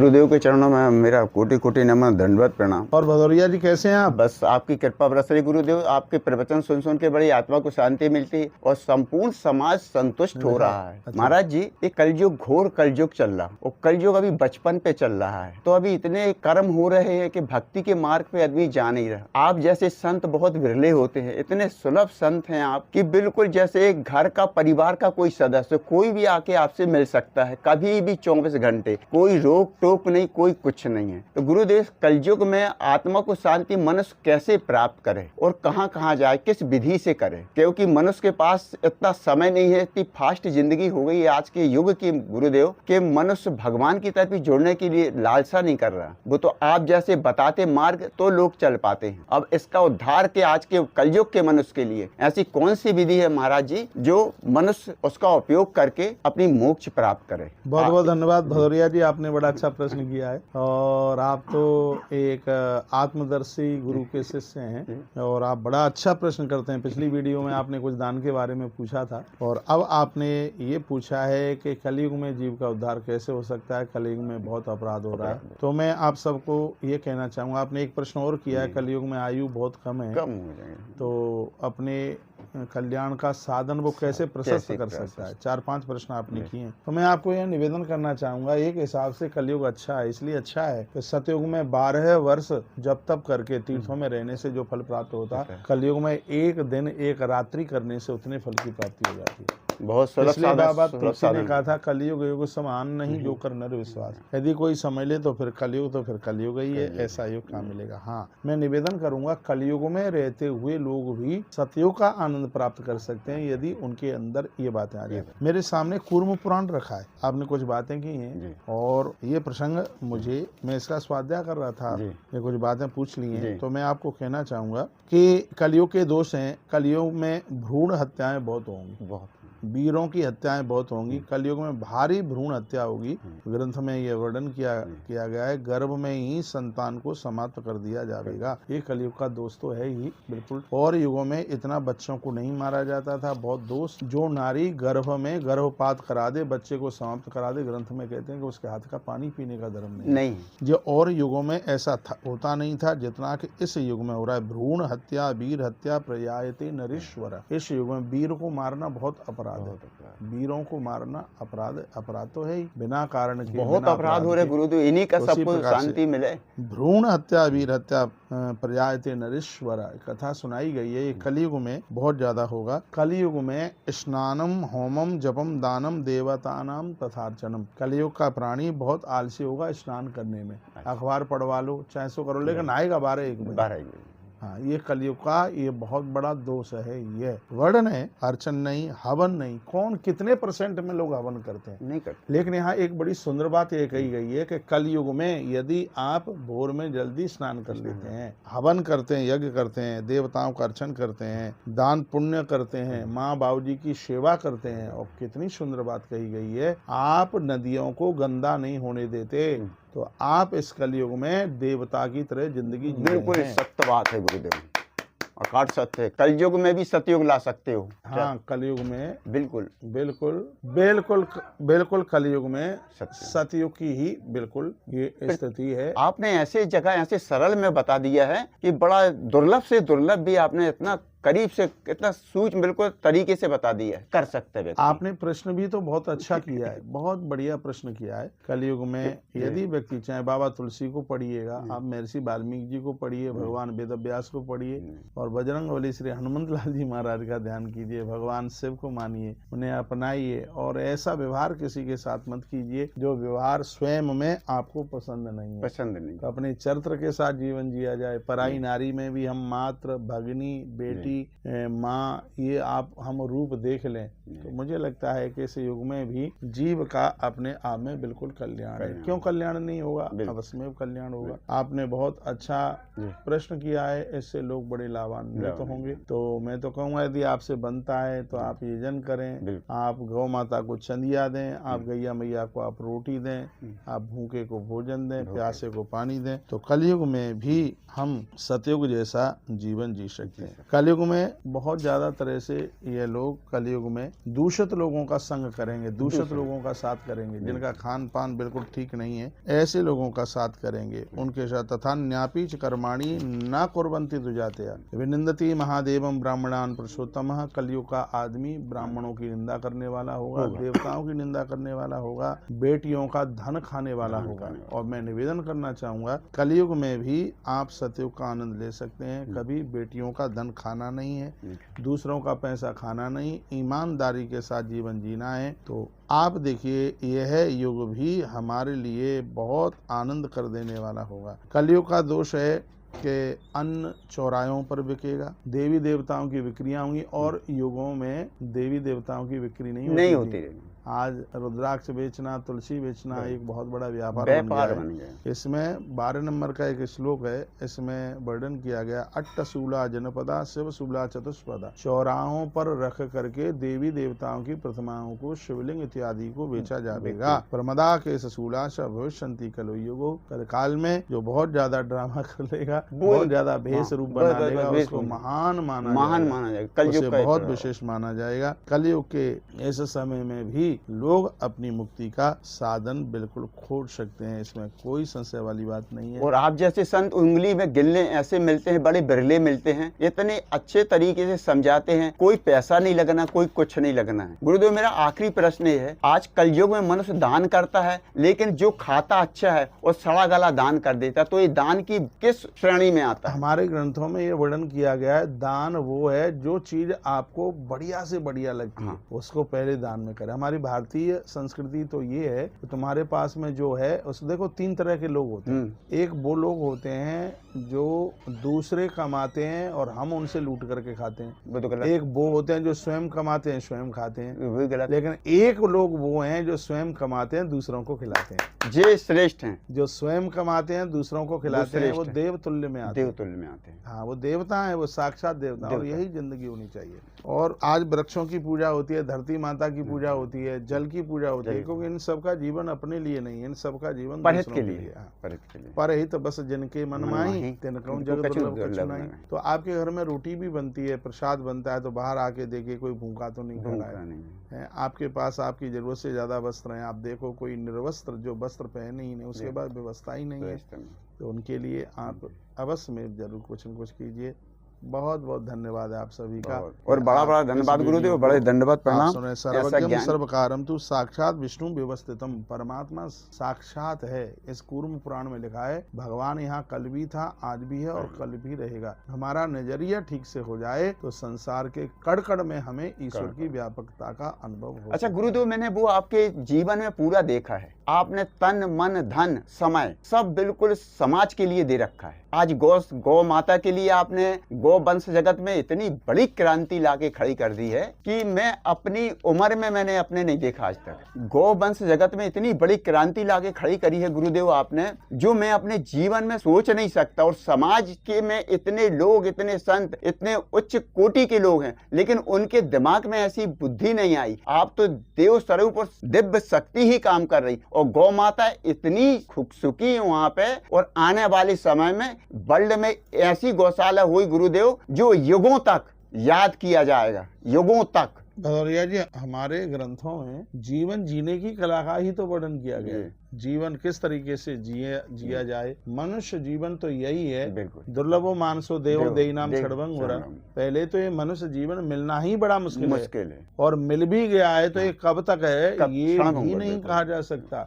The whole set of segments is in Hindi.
गुरुदेव के चरणों में मेरा कोटि कोटि नमन, दंडवत प्रणाम। और भदौरिया जी कैसे हैं आप? बस आपकी कृपा बरस रही गुरुदेव। आपके प्रवचन सुन सुन के बड़ी आत्मा को शांति मिलती और संपूर्ण समाज संतुष्ट हो रहा है। अच्छा। महाराज जी, ये कलयुग, घोर कलयुग चल रहा और कलयुग अभी बचपन पे चल रहा है, तो अभी इतने कर्म हो रहे हैं कि भक्ति के मार्ग पे आदमी जा नहीं रहा। आप जैसे संत बहुत विरले होते हैं, इतने सुलभ संत हैं आप कि बिल्कुल जैसे एक घर का, परिवार का कोई सदस्य, कोई भी आके आपसे मिल सकता है कभी भी 24 घंटे, कोई रोक टोक नहीं, कोई कुछ नहीं है। तो गुरुदेव, कलयुग में आत्मा को शांति मनुष्य कैसे प्राप्त करे और कहाँ कहाँ जाए, किस विधि से करे? क्योंकि मनुष्य के पास इतना समय नहीं है, इतनी फास्ट जिंदगी हो गई है आज के युग की गुरुदेव, के मनुष्य भगवान की तरफ जुड़ने के लिए लालसा नहीं कर रहा। वो तो आप जैसे बताते मार्ग तो लोग चल पाते हैं। अब इसका उद्धार के आज के कलयुग के मनुष्य के लिए ऐसी कौन सी विधि है महाराज जी जो मनुष्य उसका उपयोग करके अपनी मोक्ष प्राप्त करे? बहुत बहुत धन्यवाद भदौरिया जी, आपने बड़ा अच्छा प्रश्न किया है। और आप तो एक आत्मदर्शी गुरु के शिष्य हैं और आप बड़ा अच्छा प्रश्न करते हैं। पिछली वीडियो में आपने कुछ दान के बारे में पूछा था और अब आपने ये पूछा है कि कलयुग में जीव का उद्धार कैसे हो सकता है, कलयुग में बहुत अपराध हो रहा है। तो मैं आप सबको ये कहना चाहूँगा, आपने एक प्रश्न और किया है, कलयुग में आयु बहुत कम है, कम हो जाएगा तो अपने कल्याण का साधन वो कैसे प्रशस्त कर सकता है। 4-5 प्रश्न आपने किए हैं। तो मैं आपको यह निवेदन करना चाहूंगा, एक हिसाब से कलयुग अच्छा है, इसलिए अच्छा है कि सतयुग में 12 वर्ष जब तप करके तीर्थों में रहने से जो फल प्राप्त होता है, कलयुग में एक दिन एक रात्रि करने से उतने फल की प्राप्ति हो जाती है। बहुत इसलिए बाबा तुलसी ने कहा था, कलयुग युग समान नहीं जो कर नर विश्वास। यदि कोई समझ ले तो फिर कलयुग ही है, ऐसा युग कहाँ मिलेगा। हाँ, मैं निवेदन करूंगा, कलयुग में रहते हुए लोग भी सतयुग का आनंद प्राप्त कर सकते हैं यदि उनके अंदर ये बातें आ जाए। मेरे सामने कूर्म पुराण रखा है, आपने कुछ बातें की हैं और ये प्रसंग मुझे, मैं इसका स्वाध्याय कर रहा था, ये कुछ बातें पूछ ली हैं, तो मैं आपको कहना चाहूंगा कि कलयुग के दोष हैं। कलयुग में भ्रूण हत्याएं बहुत होंगी, बहुत वीरों की हत्याएं बहुत होंगी। कलयुग में भारी भ्रूण हत्या होगी। ग्रंथ में यह वर्णन किया गया है, गर्भ में ही संतान को समाप्त कर दिया जाएगा। ये कलयुग का दोष तो है ही बिल्कुल। और युगों में इतना बच्चों को नहीं मारा जाता था, बहुत दोष। जो नारी गर्भ में गर्भपात करा दे, बच्चे को समाप्त करा दे, ग्रंथ में कहते हैं कि उसके हाथ का पानी पीने का धर्म नहीं। जो और युगों में ऐसा होता नहीं था जितना कि इस युग में हो रहा है। भ्रूण हत्या, वीर हत्या प्रयायते नरेश्वर। इस युग में वीर को मारना बहुत अपराध, वीरों को मारना अपराध तो है ही, बिना कारण के बहुत अपराध हो रहे गुरुदेव, इन्हीं का सबको शांति मिले। भ्रूण हत्या, वीर हत्या प्रयायते नरेश्वर कथा सुनाई गई है। ये कलयुग में बहुत ज्यादा होगा। कलयुग में स्नानम होमम जपम दानम देवतानाम तथार्चनम। कलयुग का प्राणी बहुत आलसी होगा स्नान करने में। अखबार पढ़वा लो, चाहे सो करो, लेकिन आएगा 12-1 बजे। हाँ, ये कलयुग का ये बहुत बड़ा दोष है। ये वर्णन है, अर्चन नहीं, हवन नहीं। कौन कितने % में लोग हवन करते हैं? नहीं करते। लेकिन यहाँ एक बड़ी सुंदर बात ये कही गई है कि कलयुग में यदि आप भोर में जल्दी स्नान कर लेते हैं, हवन करते हैं, यज्ञ करते हैं, देवताओं का अर्चन करते हैं, दान पुण्य करते हैं, माँ बाबूजी की सेवा करते हैं, और कितनी सुंदर बात कही गई है, आप नदियों को गंदा नहीं होने देते, तो आप इस कलयुग में देवता की तरह जिंदगी जी रहे हैं। बिल्कुल सत्य बात है गुरुदेव, अकाट सत्य है। कलयुग में भी सतयुग ला सकते हो। हाँ, कलयुग में बिल्कुल बिल्कुल बिल्कुल बिल्कुल कलयुग में सतयुग की ही बिल्कुल ये स्थिति है। आपने ऐसे जगह ऐसे सरल में बता दिया है कि बड़ा दुर्लभ से दुर्लभ भी आपने इतना करीब से, इतना सूक्ष्म बिल्कुल तरीके से बता दिया है, कर सकते हैं। आपने प्रश्न भी तो बहुत अच्छा किया है, बहुत बढ़िया प्रश्न किया है। कलयुग में यदि व्यक्ति, चाहे बाबा तुलसी को पढ़िएगा, आप महर्षि वाल्मीकि जी को पढ़िए, भगवान वेदव्यास को पढ़िए, और बजरंगबली श्री हनुमंत लाल जी महाराज का ध्यान कीजिए, भगवान शिव को मानिए, उन्हें अपनाइए, और ऐसा व्यवहार किसी के साथ मत कीजिए जो व्यवहार स्वयं में आपको पसंद नहीं है। तो अपने चरित्र के साथ जीवन जिया जाए। पराई नारी में भी हम मात्र, भगिनी, बेटी, माँ, ये हम रूप देख लें, तो मुझे लगता है कि इस युग में भी जीव का अपने आप में बिल्कुल कल्याण है। क्यों कल्याण नहीं होगा? अवश्य में कल्याण होगा। आपने बहुत अच्छा प्रश्न किया है, इससे लोग बड़े लाभान्वित होंगे। तो मैं तो कहूँगा, यदि आपसे बनता है तो आप ये जन करें, आप गौ माता को चंदिया दें, आप गैया मैया को आप रोटी दें, आप भूखे को भोजन दें, प्यासे को पानी दें, तो कलयुग में भी हम सतयुग जैसा जीवन जी सकते हैं। कलयुग में बहुत ज्यादा तरह से ये लोग कलयुग में दूषित लोगों का संग करेंगे, दूषित लोगों का साथ करेंगे, जिनका खान पान बिल्कुल ठीक नहीं है, ऐसे लोगों का साथ करेंगे उनके साथ। तथा न्यापीच कर्माणी न कुर्वन्ति दुजातया विनिंदति महादेवम ब्राह्मणान पुरुषोत्तम। कलयुग का आदमी ब्राह्मणों की निंदा करने वाला होगा, देवताओं की निंदा करने वाला होगा, बेटियों का धन खाने वाला होगा। और मैं निवेदन करना चाहूंगा, कलयुग में भी आप सतयुग का आनंद ले सकते हैं। कभी बेटियों का धन खाना नहीं है, दूसरों का पैसा खाना नहीं, ईमानदारी के साथ जीवन जीना है। तो आप देखिए, यह युग भी हमारे लिए बहुत आनंद कर देने वाला होगा। कलयुग का दोष है कि अन्न चौराहों पर बिकेगा, देवी देवताओं की बिक्रियां होंगी, और युगों में देवी देवताओं की बिक्री नहीं होती। आज रुद्राक्ष बेचना, तुलसी बेचना एक बहुत बड़ा व्यापार बन गया। इसमें 12 नंबर का एक श्लोक है, इसमें वर्णन किया गया, अट्टशूला जनपदा शिवशूला चतुष्पदा। चौराहों पर रख करके देवी देवताओं की प्रतिमाओं को, शिवलिंग इत्यादि को बेचा जाएगा। प्रमदा के शूला भविष्यंति कलो युगो। कल काल में जो बहुत ज्यादा ड्रामा कर लेगा, बहुत ज्यादा भेष रूप बना लेगा, उसको महान माना जाएगा, उसे बहुत विशेष माना जाएगा। कलयुग के इस समय में भी लोग अपनी मुक्ति का साधन बिल्कुल खोज सकते हैं, इसमें कोई संशय वाली बात नहीं है। और आप जैसे संत उंगली में गिनने ऐसे मिलते हैं, बड़े बिरले मिलते हैं, इतने अच्छे तरीके से समझाते हैं, कोई पैसा नहीं लगना, कोई कुछ नहीं लगना है। गुरुदेव, मेरा आखिरी प्रश्न ये है, आज कलयुग में मनुष्य दान करता है, लेकिन जो खाता अच्छा है और सड़ा गला दान कर देता, तो ये दान की किस श्रेणी में आता है? हमारे ग्रंथों में ये वर्णन किया गया है, दान वो है जो चीज आपको बढ़िया से बढ़िया लगती है, उसको पहले दान में करें। हमारी भारतीय संस्कृति तो ये है कि तुम्हारे पास में जो है, उस देखो 3 तरह के लोग होते हैं। एक वो लोग होते हैं जो दूसरे कमाते हैं और हम उनसे लूट करके खाते हैं, वो तो गलत। एक वो होते हैं जो स्वयं कमाते हैं, स्वयं खाते हैं, वो गलत। लेकिन एक लोग वो हैं जो स्वयं कमाते हैं, दूसरों को खिलाते हैं, ये श्रेष्ठ हैं। जो स्वयं कमाते हैं, दूसरों को खिलाते हैं, वो देवतुल्य में आते हैं। हाँ, वो देवता है, वो साक्षात देवता, और यही जिंदगी होनी चाहिए। और आज वृक्षों की पूजा होती है, धरती माता की पूजा होती है, जल की पूजा होती है, क्योंकि इन सबका जीवन अपने लिए नहीं है, इन सबका जीवन परहित के लिए। परहित बस जिनके मन माही तिनकौ जग दुर्लभ कछु नाहि। तो आपके घर में रोटी भी बनती है, प्रसाद बनता है, तो बाहर आके देखिए कोई भूखा तो नहीं खा रहा है। आपके पास आपकी जरूरत से ज्यादा वस्त्र हैं, आप देखो कोई निर्वस्त्र जो वस्त्र पहने ही नहीं, उसके बाद व्यवस्था ही नहीं है, तो उनके लिए आप अवश्य में जरूर कुछ न कुछ कीजिए। बहुत बहुत धन्यवाद है आप सभी का, और बड़ा बड़ा धन्यवाद गुरुदेव, बड़े धन्यवाद प्रणाम। सर्वज्ञम सर्वकारम तु साक्षात विष्णु व्यवस्थितम। परमात्मा साक्षात है, इस कूर्म पुराण में लिखा है। भगवान यहाँ कल भी था, आज भी है और कल भी रहेगा। हमारा नजरिया ठीक से हो जाए तो संसार के कड़ कड़ में हमें ईश्वर की व्यापकता का अनुभव हो। अच्छा गुरुदेव, मैंने वो आपके जीवन में पूरा देखा है, आपने तन मन धन समय सब बिल्कुल समाज के लिए दे रखा है। आज गौ माता के लिए आपने गौ वंश जगत में इतनी बड़ी क्रांति लाके खड़ी कर दी है कि मैं अपनी उम्र में मैंने अपने नहीं देखा आज तक। गौ वंश जगत में इतनी बड़ी क्रांति लाके खड़ी करी है गुरुदेव आपने, जो मैं अपने जीवन में सोच नहीं सकता। और समाज के में इतने लोग, इतने संत, इतने उच्च कोटि के लोग हैं, लेकिन उनके दिमाग में ऐसी बुद्धि नहीं आई। आप तो देव स्वरूप और दिव्य शक्ति ही काम कर रही, और गौ माता इतनी खुशकी है वहां पे। और आने वाले समय में वर्ल्ड में ऐसी गौशाला हुई गुरुदेव जो युगों तक याद किया जाएगा, युगों तक। भदौरिया जी, हमारे ग्रंथों में जीवन जीने की कला का ही तो वर्णन किया गया है। जीवन किस तरीके से जिया जाए। मनुष्य जीवन तो यही है। दुर्लभो मानसो देवो देयनाम क्षणभंग हो रहा। पहले तो ये मनुष्य जीवन मिलना ही बड़ा मुश्किल है, और मिल भी गया है तो ये कब तक है ये भी नहीं कहा जा सकता।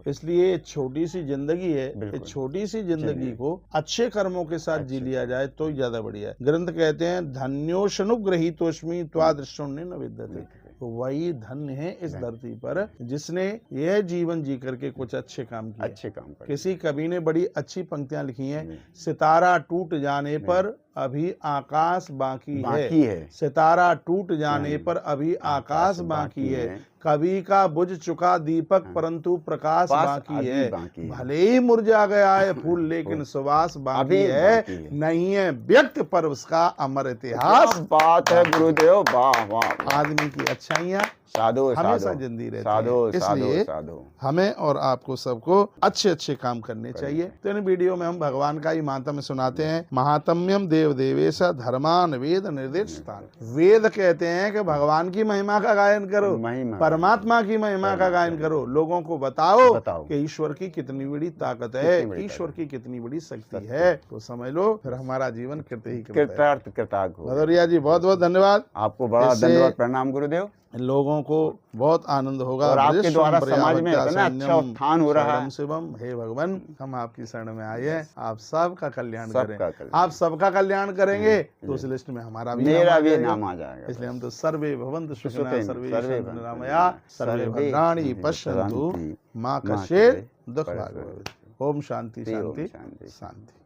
इसलिए छोटी सी जिंदगी है, इस छोटी सी जिंदगी को अच्छे कर्मों के साथ जी लिया जाए तो ज्यादा बढ़िया है। ग्रंथ कहते हैं धन्योषनुग्रहीतोष्मि त्वादृष्टोन्य न विद्यते। तो वही धन्य है इस धरती पर जिसने यह जीवन जी करके कुछ अच्छे काम किए। किसी कवि ने बड़ी अच्छी पंक्तियां लिखी हैं। सितारा टूट जाने पर अभी आकाश बाकी है। सितारा टूट जाने पर अभी आकाश बाकी है। कवि का बुझ चुका दीपक परंतु प्रकाश बाकी है। भले ही मुरझा गया है फूल लेकिन सुवास बाकी है। नहीं है व्यक्त पर उसका अमर इतिहास। बात है गुरुदेव, वाह वाह। आदमी की अच्छाइयाँ साधो हमेशा साधो जिंदी रहती साधो है। साधो इसलिए साधो। हमें और आपको सबको अच्छे अच्छे काम करने चाहिए। तो इन वीडियो में हम भगवान का ही महात्म्य सुनाते हैं। महात्म्यम देव देवेश धर्मान वेद निर्दिष्टान। वेद कहते हैं कि भगवान की महिमा का गायन करो, महिमा परमात्मा की महिमा का गायन करो, लोगों को बताओ बताओ कि ईश्वर की कितनी बड़ी ताकत है, कितनी बड़ी ईश्वर की कितनी बड़ी शक्ति है। तो समझ लो फिर हमारा जीवन कृत ही कृत है। कृतार्थ कृतार्थ हो। भदौरिया जी बहुत बहुत धन्यवाद। आपको बड़ा इससे धन्यवाद, प्रणाम गुरुदेव। लोगों को बहुत आनंद होगा। और आपके ब्रजेश्वरम द्वारा समाज में पर्यावत्या इतना अच्छा सैन्यम उत्थान हो रहा है। शरणम शिवम। हे भगवान, हम आपकी शरण में आए हैं, आप सबका कल्याण सबका करें। कल्याण। आप सबका कल्याण करेंगे तो उस लिस्ट में हमारा भी मेरा नाम भी आ जाएगा। नाम आ जाएगा। इसलिए हम तो सर्वे भवन्तु सुखिनः सुखिनः सर्वे सर्वे सन्तु भवन्तु निरामया सर्वे सर्वे भद्राणि पश्यन्तु भद्राणि मां मां कश्चित् कश्चित् दुःख दुःख भाग् भवेत्। ओम शांति ओम शांति शांति। शांति।